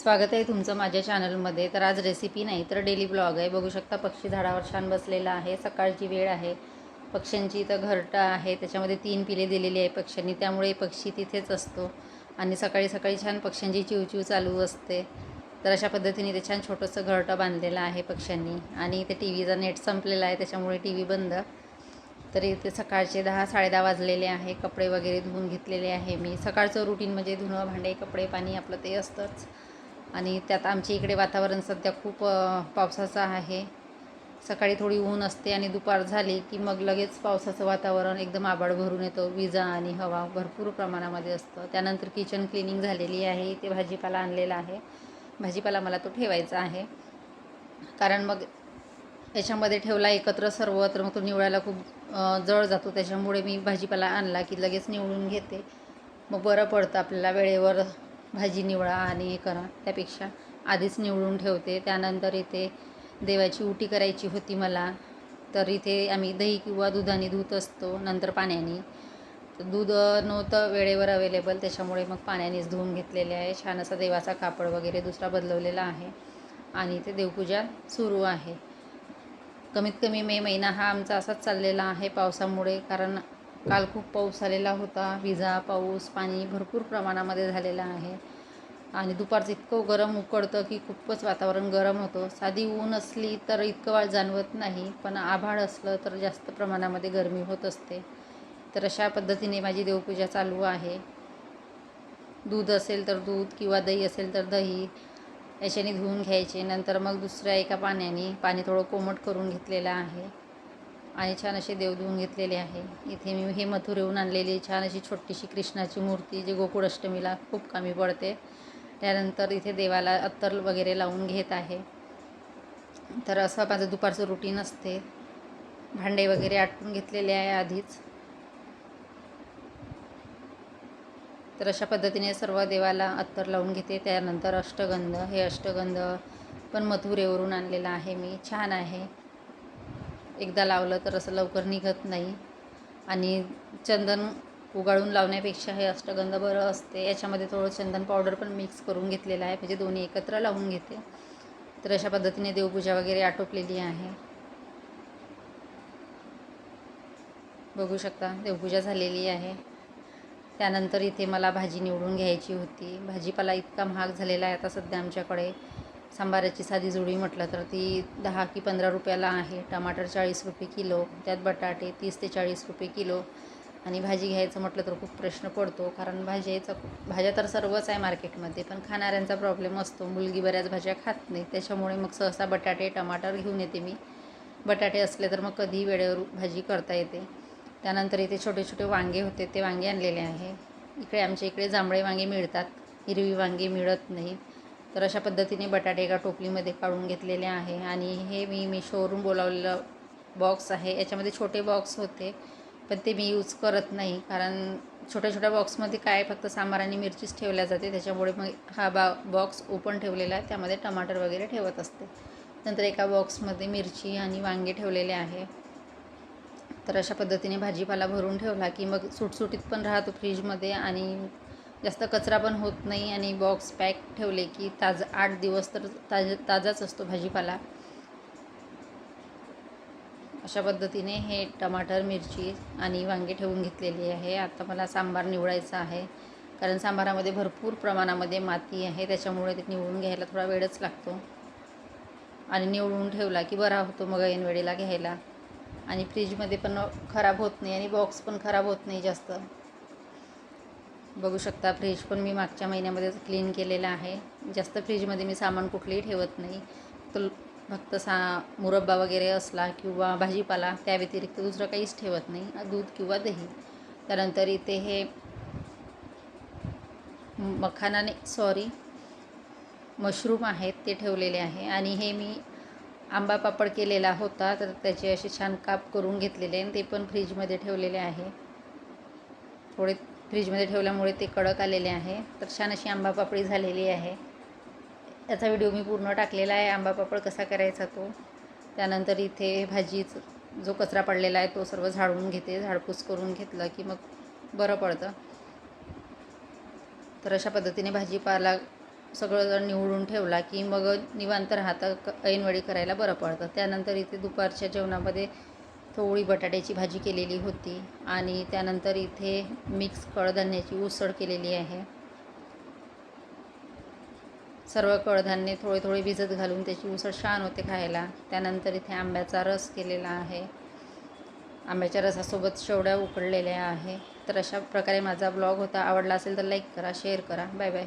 स्वागत आहे तुमचं माझ्या चॅनलमध्ये. तर आज रेसिपी नाही तर डेली ब्लॉग आहे. बघू शकता पक्षी झाडावर छान बसलेला आहे. सकाळची वेळ आहे. पक्ष्यांची इथं घरटं आहे, त्याच्यामध्ये 3 पिले दिलेली आहे पक्ष्यांनी, त्यामुळे पक्षी तिथेच असतो आणि सकाळी सकाळी छान पक्ष्यांची चिवचिव चालू असते. तर अशा पद्धतीने ते छान छोटंसं घरटं बांधलेलं आहे पक्ष्यांनी. आणि इथे टी व्हीचा नेट संपलेला आहे, त्याच्यामुळे टी व्ही बंद. तर इथे सकाळचे 10-10:30 वाजलेले आहे. कपडे वगैरे धुवून घेतलेले आहे मी. सकाळचं रुटीन म्हणजे धुणं, भांडे, कपडे, पाणी आपलं ते असतंच. आणि त्यात आमच्या इकडे वातावरण सध्या खूप पावसाचं आहे. सकाळी थोडी ऊन असते आणि दुपार झाली की मग लगेच पावसाचं वातावरण, एकदम आभाळ भरून येतो. विजा आणि हवा भरपूर प्रमाणामध्ये असतं. त्यानंतर किचन क्लिनिंग झालेली आहे. इथे भाजीपाला आणलेला आहे. भाजीपाला मला तो ठेवायचा आहे, कारण मग याच्यामध्ये ठेवला एकत्र सर्व तर मग तो निवडायला खूप जड जातो. त्याच्यामुळे मी भाजीपाला आणला की लगेच निवडून घेते, मग बरं पडतं आपल्याला. वेळेवर भाजी निवडा आणि हे करा, त्यापेक्षा आधीच निवडून ठेवते. त्यानंतर इथे देवाची उटी करायची होती मला, तर इथे आम्ही दही किंवा दुधाने धुत असतो, नंतर पाण्याने. तर दूध नव्हतं वेळेवर अवेलेबल, त्याच्यामुळे मग पाण्यानेच धुवून घेतलेले आहे. छान असा देवाचा कापड वगैरे दुसरा बदलवलेला आहे आणि इथे देवपूजा सुरू आहे. कमीत कमी मे महिना हा आमचा असाच चाललेला आहे पावसामुळे, कारण काल खूप पाऊस आलेला होता. विजा, पाऊस, पाणी भरपूर प्रमाणामध्ये झालेलं आहे आणि दुपारचं इतकं गरम उकडतं की खूपच वातावरण गरम होतं. साधी ऊन असली तर इतकं जाणवत नाही, पण आभाळ असलं तर जास्त प्रमाणामध्ये गरमी होत असते. तर अशा पद्धतीने माझी देवपूजा चालू आहे. दूध असेल तर दूध किंवा दही असेल तर दही याच्याने धुवून घ्यायचे. नंतर मग दुसऱ्या एका पाण्याने पाणी थोडं कोमट करून घेतलेलं आहे आणि छान असे देव धुवून घेतलेले आहे. इथे मी हे मथुरेहून आणलेली छान अशी छोटीशी कृष्णाची मूर्ती, जी गोकुळ अष्टमीला खूप कमी पडते. त्यानंतर इथे देवाला अत्तर वगैरे लावून घेत आहे. तर असं माझं दुपारचं रुटीन असते. भांडे वगैरे आटपून घेतलेले आहे आधीच. तर अशा पद्धतीने सर्व देवाला अत्तर लावून घेते. त्यानंतर अष्टगंध, हे अष्टगंध पण मथुरेवरून आणलेलं आहे मी. छान आहे, एकदा लावलं तर असं लवकर निघत नाही आणि चंदन उगाळून लावण्यापेक्षा हे अष्टगंध बरं असते. याच्यामध्ये थोडं चंदन पावडर पण मिक्स करून घेतलेलं आहे, म्हणजे दोन्ही एकत्र लावून घेते. तर अशा पद्धतीने देवपूजा वगैरे आटोपलेली आहे. बघू शकता देवपूजा झालेली आहे. त्यानंतर इथे मला भाजी निवडून घ्यायची होती. भाजीपाला इतका महाग झालेला आहे आता सध्या आमच्याकडे. सांबाराची साधी जुडी म्हटलं तर ती 10 की 15 रुपयाला आहे. टमाटर 40 रुपये किलो, त्यात बटाटे 30 ते 40 रुपये किलो. आणि भाजी घ्यायचं म्हटलं तर खूप प्रश्न पडतो, कारण भाज्या तर सर्वच आहे मार्केटमध्ये, पण खाणाऱ्यांचा प्रॉब्लेम असतो. मुलगी बऱ्याच भाज्या खात नाही, त्याच्यामुळे मग सहसा बटाटे टमाटर घेऊन येते मी. बटाटे असले तर मग कधीही वेळेवर भाजी करता येते. त्यानंतर इथे छोटे छोटे वांगे होते, ते वांगे आणलेले आहे. आमच्या इकडे जांभळे वांगे मिळतात, हिरवी वांगी मिळत नाही. तर अशा पद्धतीने बटाटे एका टोपलीमध्ये काढून घेतलेले आहे. आणि हे मी मिशोवरून बोलावलेलं बॉक्स आहे. याच्यामध्ये छोटे बॉक्स होते, पण ते मी यूज करत नाही, कारण छोट्या छोट्या बॉक्समध्ये काय फक्त सांबार आणि मिरचीच ठेवल्या जाते. त्याच्यामुळे मग हा बॉक्स ओपन ठेवलेला आहे, त्यामध्ये टमाटर वगैरे ठेवत असते. नंतर एका बॉक्समध्ये मिरची आणि वांगे ठेवलेले आहे. तर अशा पद्धतीने भाजीपाला भरून ठेवला की मग सुटसुटीत पण राहतो फ्रीजमध्ये आणि जास्त कचरा पण होत नाही. आणि बॉक्स पॅक ठेवले की 8 दिवस तर ताजाच असतो भाजीपाला. अशा पद्धतीने हे टमाटर, मिरची आणि वांगे ठेवून घेतलेली आहे. आता मला सांबार निवडायचा आहे, कारण सांबारामध्ये भरपूर प्रमाणामध्ये माती आहे, त्याच्यामुळे ते निवडून घ्यायला थोडा वेळच लागतो. आणि निवडून ठेवला की बरा होतो मग ऐनवेळेला घ्यायला. आणि फ्रीजमध्ये पण खराब होत नाही आणि बॉक्स पण खराब होत नाही जास्त. बघू शकता फ्रीज पण मी मागच्या महिन्यामध्येच क्लीन केलेलं आहे. जास्त फ्रीजमध्ये मी सामान कुठलेही ठेवत नाही. तर फक्त मुरब्बा वगैरे असला किंवा भाजीपाला, त्या व्यतिरिक्त दुसरं काहीच ठेवत नाही, दूध किंवा दही. त्यानंतर इथे हे मशरूम आहेत, ते ठेवलेले आहे. आणि हे मी आंबा पापड केलेला होता, तर त्याचे असे छान काप करून घेतलेले आणि ते पण फ्रीजमध्ये ठेवलेले आहे. थोडे फ्रीजमध्ये ठेवल्यामुळे ते कडक आलेले आहे. तर छान अशी आंबा पापडी झालेली आहे. याचा व्हिडिओ मी पूर्ण टाकलेला आहे, आंबा पापड कसा करायचा तो. त्यानंतर इथे जो कचरा पडलेला आहे तो सर्व झाडून घेते. झाडपूस करून घेतलं की मग बरं पडतं. तर अशा पद्धतीने भाजीपाला सगळं जर निवडून ठेवला की मग निवांत राहतं, ऐनवेळी करायला बरं पडतं. त्यानंतर इथे दुपारच्या जेवणामध्ये थोडी बटाट्याची भाजी केलेली होती आणि त्यानंतर इथे मिक्स कडधान्याची उसळ केलेली आहे. सर्व कडधान्ये थोडे थोडे भिजत घालून त्याची उसळ छान होते खायला. त्यानंतर इथे आंब्याचा रस केलेला आहे. आंब्याच्या रसासोबत शेवड्या उकडलेल्या आहे. तर अशा प्रकारे माझा ब्लॉग होता. आवडला असेल तर लाईक करा, शेअर करा. Bye bye.